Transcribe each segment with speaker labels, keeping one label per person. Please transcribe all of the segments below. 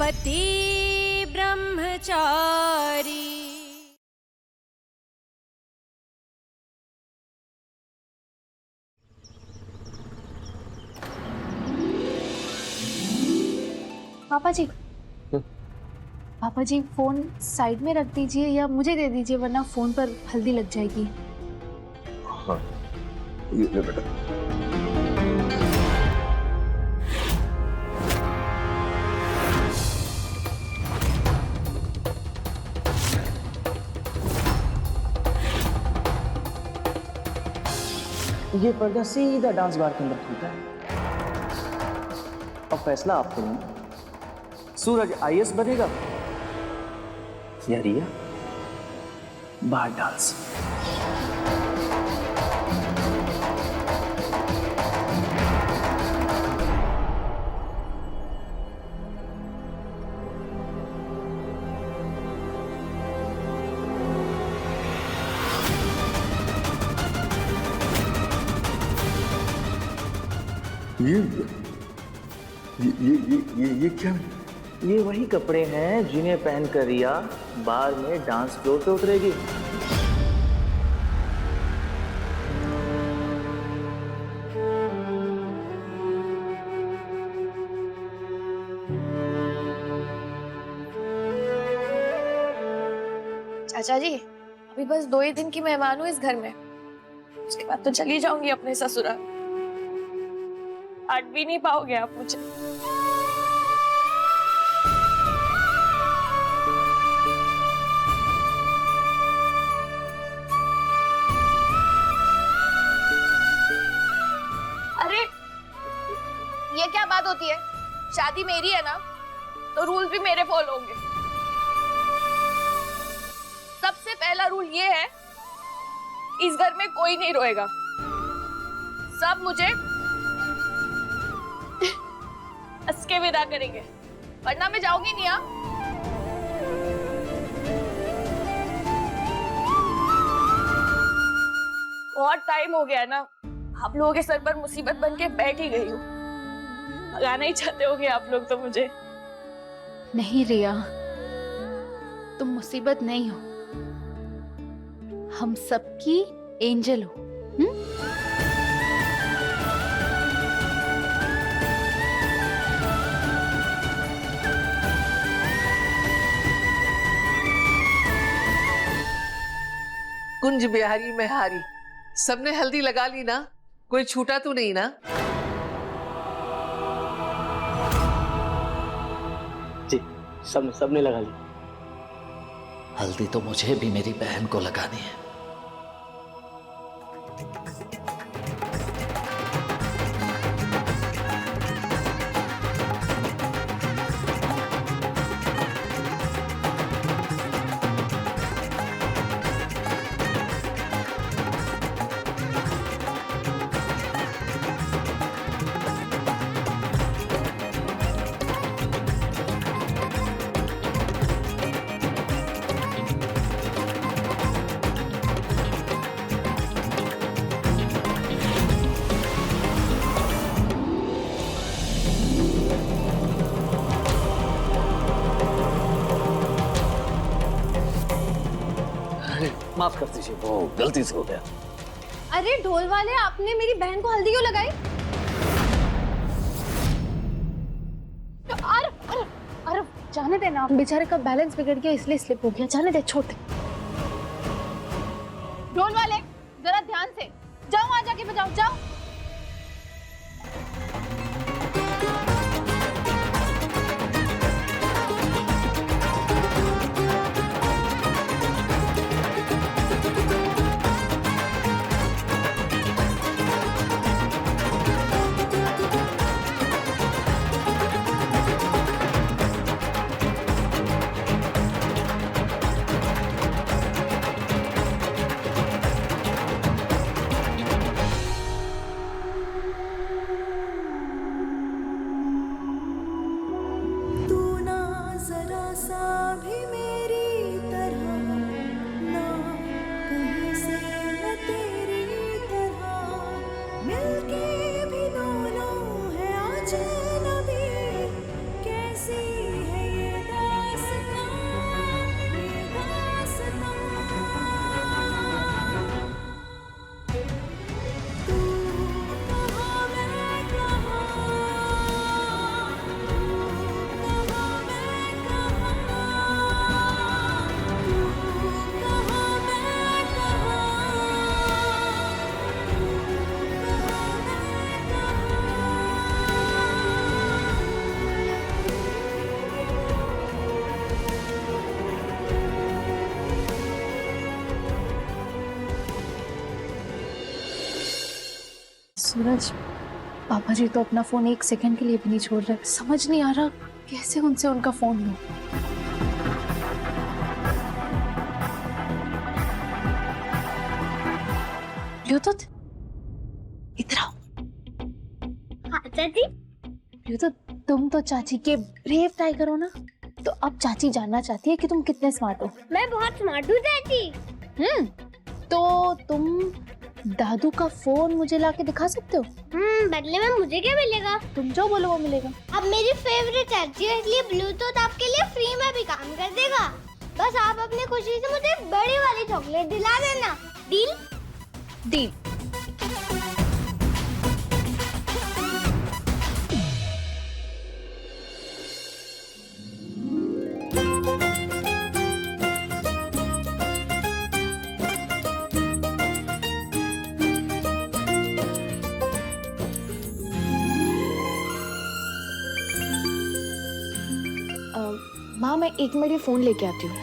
Speaker 1: पति ब्रह्मचारी।
Speaker 2: पापा जी, पापा जी फोन साइड में रख दीजिए या मुझे दे दीजिए, वरना फोन पर हल्दी लग जाएगी।
Speaker 3: हाँ, ये ले बेटा।
Speaker 4: ये पर्दा सीधा डांस बार के अंदर खुलता है। अब फैसला आप करेंगे, सूरज आईएएस बनेगा या रिया बार डांस।
Speaker 3: ये क्या?
Speaker 4: ये वही कपड़े हैं जिन्हें पहनकर रिया बार में डांस फ्लोर पे उतरेगी।
Speaker 2: चाचा जी, अभी बस 2 ही दिन की मेहमान हूँ इस घर में, उसके बाद तो चली जाऊंगी अपने ससुराल। हट भी नहीं पाओगे आप मुझे। अरे ये क्या बात होती है? शादी मेरी है ना, तो रूल भी मेरे फॉलो होंगे। सबसे पहला रूल ये है, इस घर में कोई नहीं रोएगा। सब मुझे हंस के विदा करेंगे, वरना मैं जाऊंगी नहीं। हाँ, बहुत टाइम हो गया ना, आप लोगों के सर पर मुसीबत बन के बैठ ही गई हूँ। भगाना ही चाहते होगे आप लोग तो मुझे। नहीं रिया, तुम मुसीबत नहीं हो, हम सबकी एंजल हो।
Speaker 5: कुंज बिहारी मेहारी, सबने हल्दी लगा ली ना? कोई छूटा तो नहीं ना?
Speaker 4: जी, सबने लगा ली।
Speaker 6: हल्दी तो मुझे भी मेरी बहन को लगानी है। माफ कर दीजिए, वो गलती से हो गया।
Speaker 2: अरे ढोल वाले, आपने मेरी बहन को हल्दी क्यों लगाई? अरे अरे अरे जाने देना, बेचारे का बैलेंस बिगड़ गया इसलिए स्लिप हो गया। जाने दे, छोड़ दे। ढोल वाले जरा ध्यान से जाओ, वहां जाके बजाओ, जाओ। सूरज, पापा जी तो अपना फोन एक सेकंड के लिए भी नहीं छोड़ रहे। समझ नहीं आ रहा कैसे उनसे उनका फोन लूं। ब्लूटूथ, इधर आओ।
Speaker 1: हाँ चाची।
Speaker 2: ब्लूटूथ, तुम तो चाची के ब्रेव टाइगर हो ना, तो अब चाची जानना चाहती है कि तुम कितने स्मार्ट हो।
Speaker 1: मैं बहुत स्मार्ट हूँ चाची।
Speaker 2: तो तुम दादू का फोन मुझे लाके दिखा सकते हो?
Speaker 1: बदले में मुझे क्या मिलेगा?
Speaker 2: तुम जो बोलो वो मिलेगा।
Speaker 1: अब मेरी फेवरेट चाची है, इसलिए ब्लूटूथ आपके लिए फ्री में भी काम कर देगा। बस आप अपनी खुशी से मुझे बड़ी वाली चॉकलेट दिला देना। डील?
Speaker 2: डील। माँ, मैं 1 मिनट फोन लेके आती हूँ।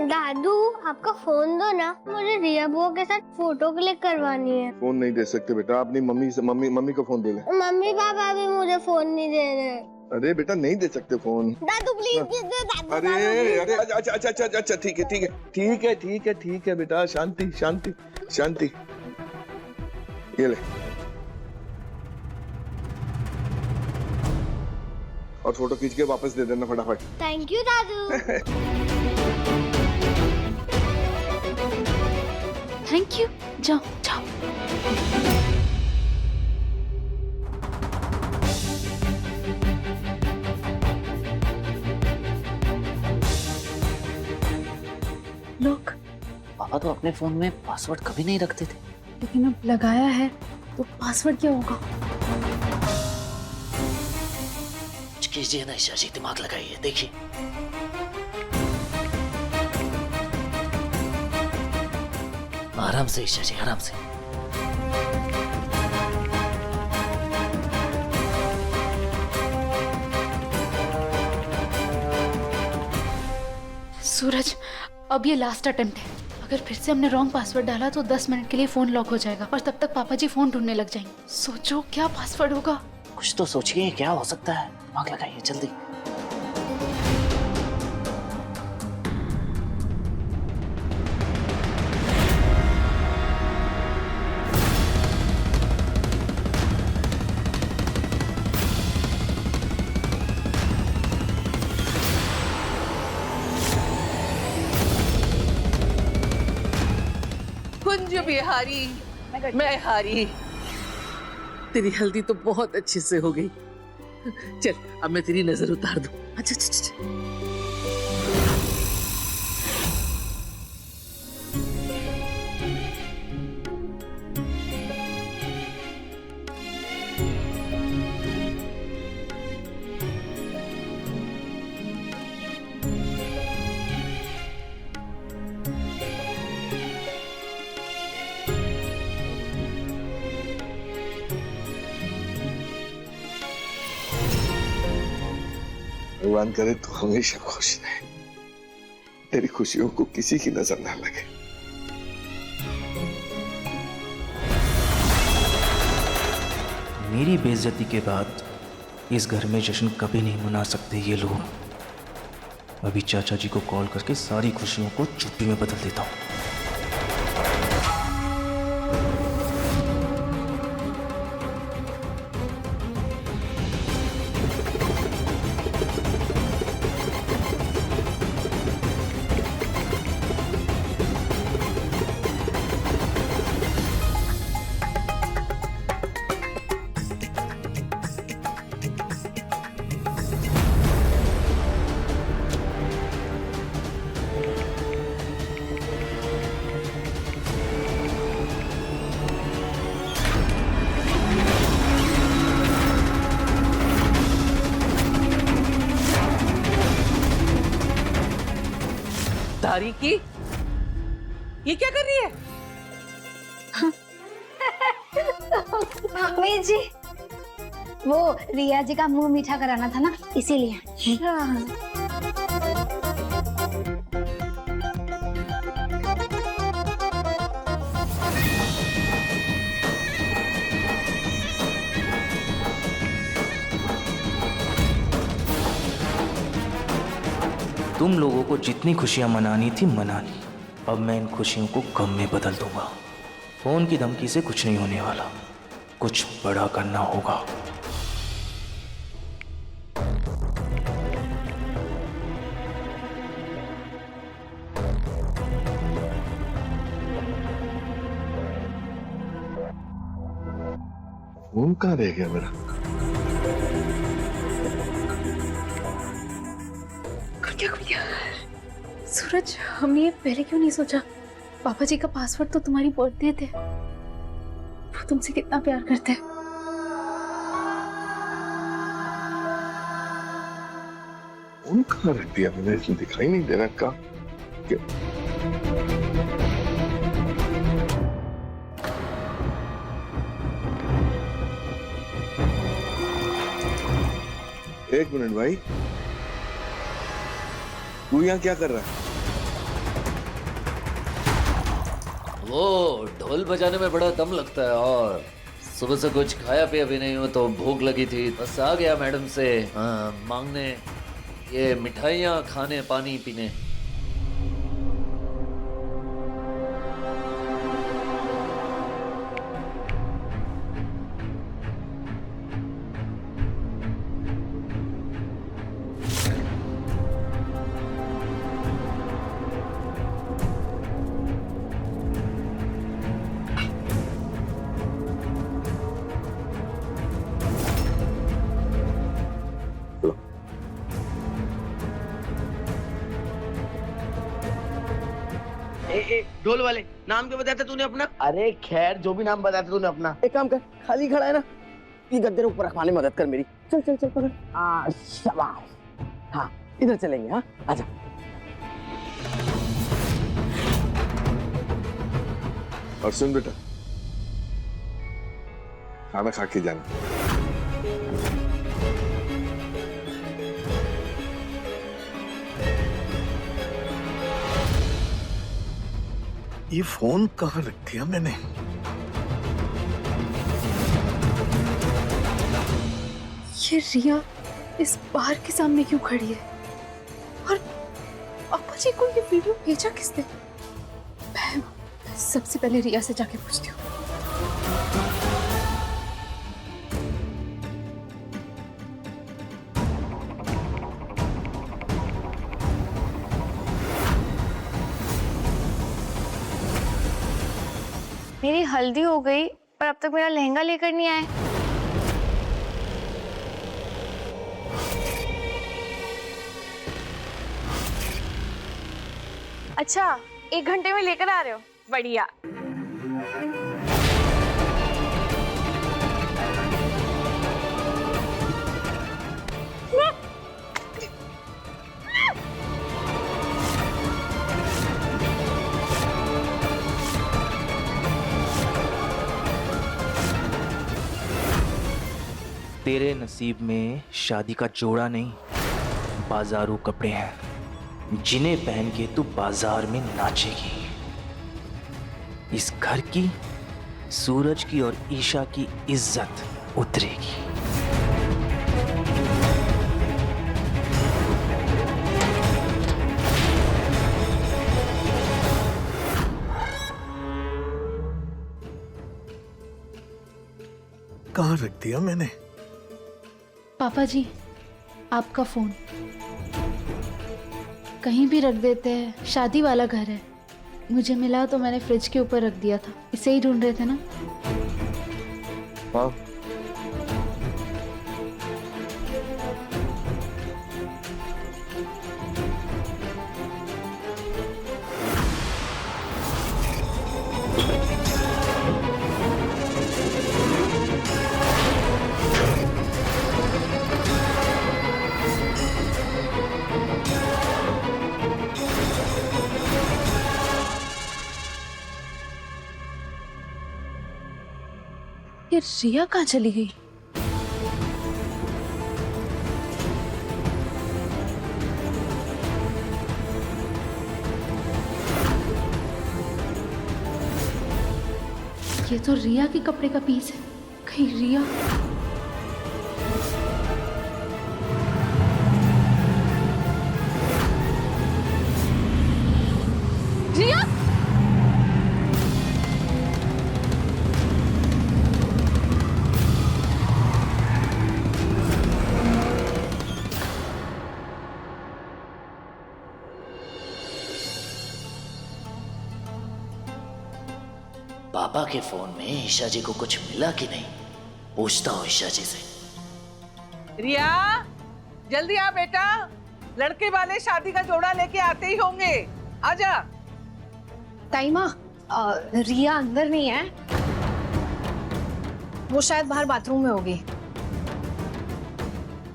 Speaker 1: दादू आपका फोन दो ना, मुझे रिया बुआ के साथ फोटो क्लिक करवानी है।
Speaker 3: फोन नहीं दे सकते बेटा, अपनी मम्मी को फोन दे ले।
Speaker 1: मम्मी पापा भी मुझे फोन नहीं दे रहे।
Speaker 3: अरे बेटा नहीं दे सकते फोन।
Speaker 1: दादू प्लीज दे दो दादू।
Speaker 3: अरे अच्छा ठीक है बेटा, शांति। ये ले, और फोटो खींच के वापस दे देना फटाफट।
Speaker 1: Thank you Dadu.
Speaker 2: Thank you. जाओ जाओ। लोग,
Speaker 6: पापा तो अपने फोन में पासवर्ड कभी नहीं रखते थे।
Speaker 2: लेकिन अब लगाया है तो पासवर्ड क्या होगा?
Speaker 6: कुछ कीजिए ना ईशा जी, दिमाग लगाइए। देखिए, आराम से ईशा जी, आराम से।
Speaker 2: सूरज, अब ये लास्ट अटेम्प्ट है। अगर फिर से हमने रॉन्ग पासवर्ड डाला तो 10 मिनट के लिए फोन लॉक हो जाएगा और तब तक पापा जी फोन ढूंढने लग जाएंगे। सोचो क्या पासवर्ड होगा।
Speaker 6: कुछ तो सोचिए, क्या हो सकता है? दिमाग लगाइए जल्दी।
Speaker 5: कुंज बिहारी, मैं हारी। तेरी हल्दी तो बहुत अच्छे से हो गई। चल अब मैं तेरी नजर उतार दूं। अच्छा।
Speaker 3: भगवान करे तो हमेशा खुश रहे, तेरी खुशियों को किसी की नजर ना लगे।
Speaker 7: मेरी बेइज्जती के बाद इस घर में जश्न कभी नहीं मना सकते ये लोग। अभी चाचा जी को कॉल करके सारी खुशियों को चुप्पी में बदल देता हूँ।
Speaker 5: तारीकी, ये क्या कर रही है?
Speaker 1: मम्मी जी, वो रिया जी का मुंह मीठा कराना था ना, इसीलिए।
Speaker 7: तुम लोगों को जितनी खुशियां मनानी थी मना ली। अब मैं इन खुशियों को गम में बदल दूंगा। फोन की धमकी से कुछ नहीं होने वाला, कुछ बड़ा करना होगा।
Speaker 3: फोन कहाँ रह गया मेरा?
Speaker 2: सूरज, हमने ये पहले क्यों नहीं सोचा? पापा जी का पासवर्ड तो तुम्हारी बर्थडे थे। वो तुमसे कितना प्यार करते हैं।
Speaker 3: फोन कहाँ रख दिया मैंने? इसमें दिखाई नहीं दे रहा। का क्या? एक मिनट भाई, तू यहाँ क्या कर रहा है?
Speaker 6: वो ढोल बजाने में बड़ा दम लगता है, और सुबह से कुछ खाया पिया भी नहीं हो तो भूख लगी थी, बस आ गया मैडम से मांगने ये मिठाइयाँ खाने पानी पीने।
Speaker 8: ढोल वाले, नाम क्या बताया था तूने अपना? अरे खैर, जो भी नाम बताया था तूने अपना, एक काम कर, खाली खड़ा है ना, ये गद्दे ऊपर रखवाने में मदद कर मेरी। चल चल चल पकड़। शाबाश। हाँ, इधर चलेंगे। हाँ, आजा।
Speaker 3: और सुन बेटा, खाना खा के जाना। ये फोन कहाँ रख दिया मैंने?
Speaker 2: ये रिया इस बार के सामने क्यों खड़ी है? और पापा जी को ये वीडियो भेजा किसने? मैं सबसे पहले रिया से जाके पूछती हूँ।
Speaker 1: मेरी हल्दी हो गई पर अब तक मेरा लहंगा लेकर नहीं आए।
Speaker 2: अच्छा, 1 घंटे में लेकर आ रहे हो? बढ़िया।
Speaker 7: तेरे नसीब में शादी का जोड़ा नहीं, बाजारू कपड़े हैं, जिन्हें पहन के तू बाजार में नाचेगी। इस घर की, सूरज की और ईशा की इज्जत उतरेगी।
Speaker 3: कहाँ रख दिया मैंने?
Speaker 2: पापा जी, आपका फोन कहीं भी रख देते हैं, शादी वाला घर है। मुझे मिला तो मैंने फ्रिज के ऊपर रख दिया था। इसे ही ढूंढ रहे थे ना?
Speaker 3: हाँ।
Speaker 2: ये रिया कहाँ चली गई? ये तो रिया के कपड़े का पीस है। कहीं रिया?
Speaker 6: पापा के फोन में ईशा जी को कुछ मिला कि नहीं, पूछता हूँ ईशा जी से।
Speaker 5: रिया, जल्दी आ बेटा, लड़के वाले शादी का जोड़ा लेके आते ही होंगे, आजा।
Speaker 2: ताई माँ, रिया अंदर नहीं है, वो शायद बाहर बाथरूम में होगी।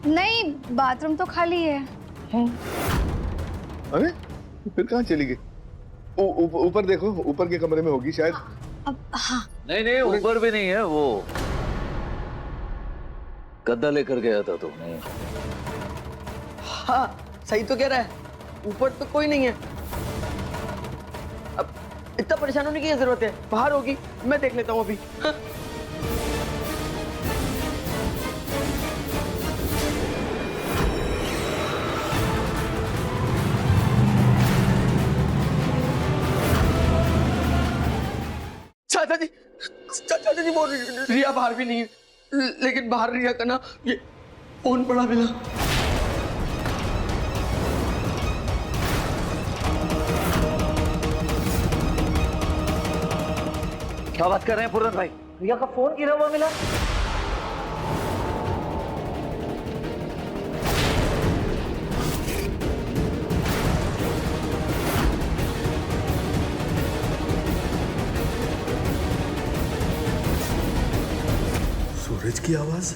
Speaker 2: नहीं, बाथरूम तो खाली है।
Speaker 3: अरे फिर कहाँ चली गई? ऊपर देखो, ऊपर के कमरे में होगी शायद।
Speaker 2: अब हाँ,
Speaker 6: नहीं, ऊपर भी नहीं है, वो गद्दा लेकर गया था तुमने।
Speaker 8: हाँ सही तो कह रहा है, ऊपर तो कोई नहीं है। अब इतना परेशान होने की क्या जरूरत है, बाहर होगी, मैं देख लेता हूँ अभी। हाँ? चाचा जी वो रिया बाहर भी नहीं है, लेकिन बाहर रिया का ना ये फोन पड़ा मिला।
Speaker 6: क्या बात कर रहे हैं पूरन भाई? रिया का फोन गिरा हुआ मिला?
Speaker 3: सूरज की आवाज।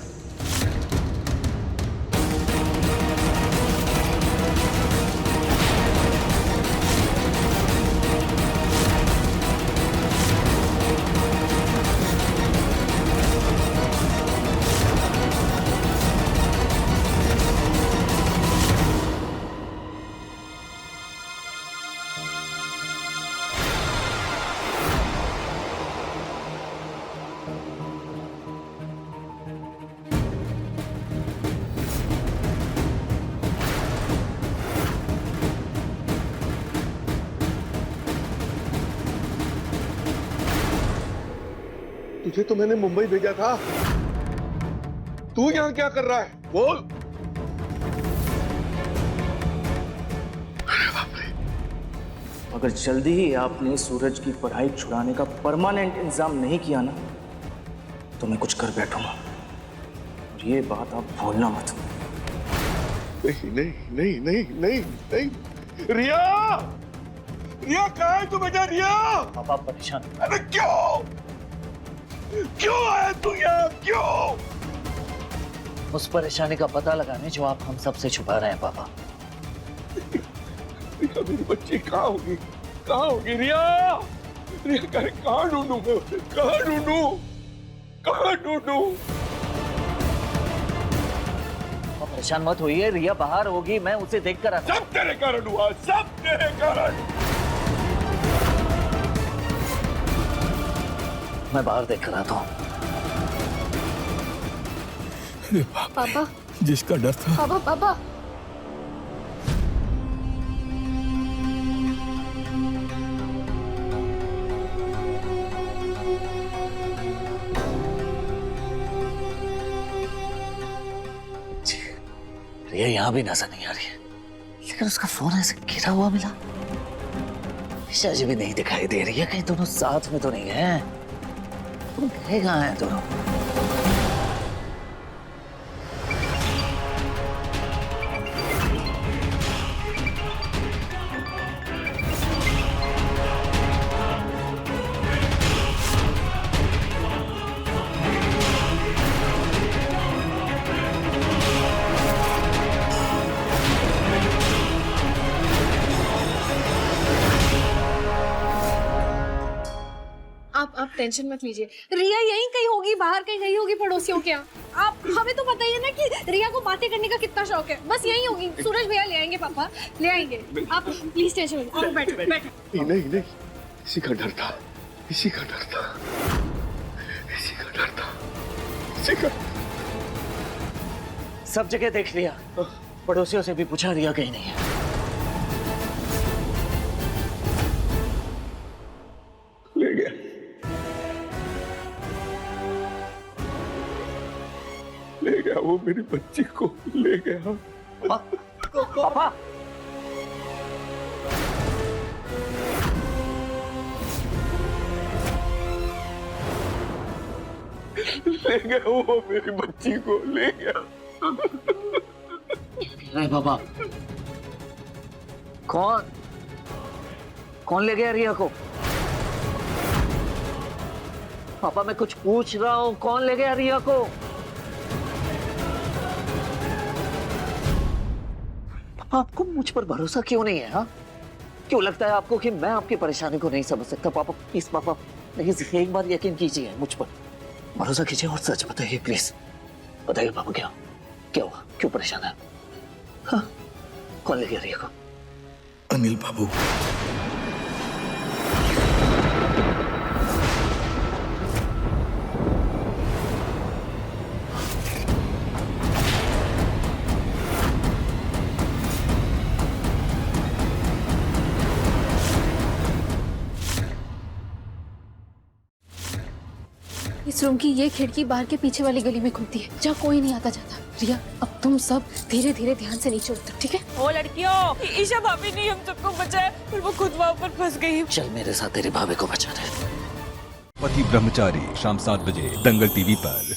Speaker 3: तुझे तो मैंने मुंबई भेजा था, तू यहाँ क्या कर रहा है? बोल। अरे बाप रे।
Speaker 7: अगर जल्दी ही आपने सूरज की पढ़ाई छुड़ाने का परमानेंट इंतजाम नहीं किया ना, तो मैं कुछ कर बैठूंगा, और ये बात आप भूलना मत।
Speaker 3: नहीं नहीं नहीं नहीं नहीं नहीं, रिया, रिया कहाँ है तू बेटा? रिया
Speaker 6: पापा परेशान।
Speaker 3: अरे क्यों क्यों आया तू यहाँ, क्यों?
Speaker 6: उस परेशानी का पता लगाने जो आप हम सब से छुपा रहे हैं पापा।
Speaker 3: रिया मेरी बच्ची कहाँ होगी, कहाँ होगी रिया? रिया कहाँ ढूंढूं मैं उसे, कहाँ ढूंढूं, कहाँ ढूंढूं?
Speaker 6: आप परेशान मत होइए, रिया बाहर होगी, मैं उसे देख कर आता।
Speaker 3: सब तेरे कारण हुआ, सब तेरे कारण।
Speaker 6: मैं बाहर देख कर आता हूँ।
Speaker 2: पापा,
Speaker 3: जिसका डर था।
Speaker 2: पापा, पापा।
Speaker 6: रिया यहाँ भी नजर नहीं आ रही है, लेकिन उसका फोन ऐसे गिरा हुआ मिला। ईशा जी भी नहीं दिखाई दे रही है, कहीं दोनों साथ में तो नहीं है। तुम गए कहाँ हैं दोनों?
Speaker 2: आप टेंशन मत लीजिए, रिया यहीं कहीं होगी, बाहर कहीं गई होगी पड़ोसियों के यहाँ। आप हमें तो पता ही है ना कि रिया को बातें करने का कितना शौक है, बस यहीं होगी। सूरज भैया ले आएंगे, पापा ले आएंगे। आप प्लीज टेंशन मत, आप बैठो बैठो।
Speaker 3: नहीं नहीं, इसी का डर था, इसी का डर था, इसी का डर था, इसी का।
Speaker 6: सब जगह देख लिया, पड़ोसियों से भी पूछा, रिया कहीं नहीं है।
Speaker 3: ले गया, ले गया, वो मेरी बच्ची को ले गया।
Speaker 6: पापा,
Speaker 3: ले गया वो मेरी बच्ची को, ले गया।
Speaker 8: अरे बाबा, कौन ले गया रिया को? पापा मैं कुछ पूछ रहा हूँ, कौन ले गया रिया को? पापा आपको मुझ पर भरोसा क्यों नहीं है? हाँ, क्यों लगता है आपको कि मैं आपकी परेशानी को नहीं समझ सकता? पापा प्लीज, पापा प्लीज एक बार यकीन कीजिए, मुझ पर भरोसा कीजिए और सच बताइए प्लीज। बताइए पापा, क्या हुआ, क्यों परेशान है? हाँ, कौन ले गया रिया को?
Speaker 3: अनिल बाबू।
Speaker 2: इस रूम की ये खिड़की बाहर के पीछे वाली गली में खुलती है, जहाँ कोई नहीं आता जाता। रिया, अब तुम सब धीरे धीरे ध्यान से नीचे उतरो, ठीक है?
Speaker 9: ओ लड़कियों, ईशा भाभी ने हम सबको बचाया और वो खुद वहाँ पर फंस गई।
Speaker 8: चल मेरे साथ तेरी भाभी को बचा दे।
Speaker 10: पति ब्रह्मचारी, शाम 7 बजे दंगल टीवी पर।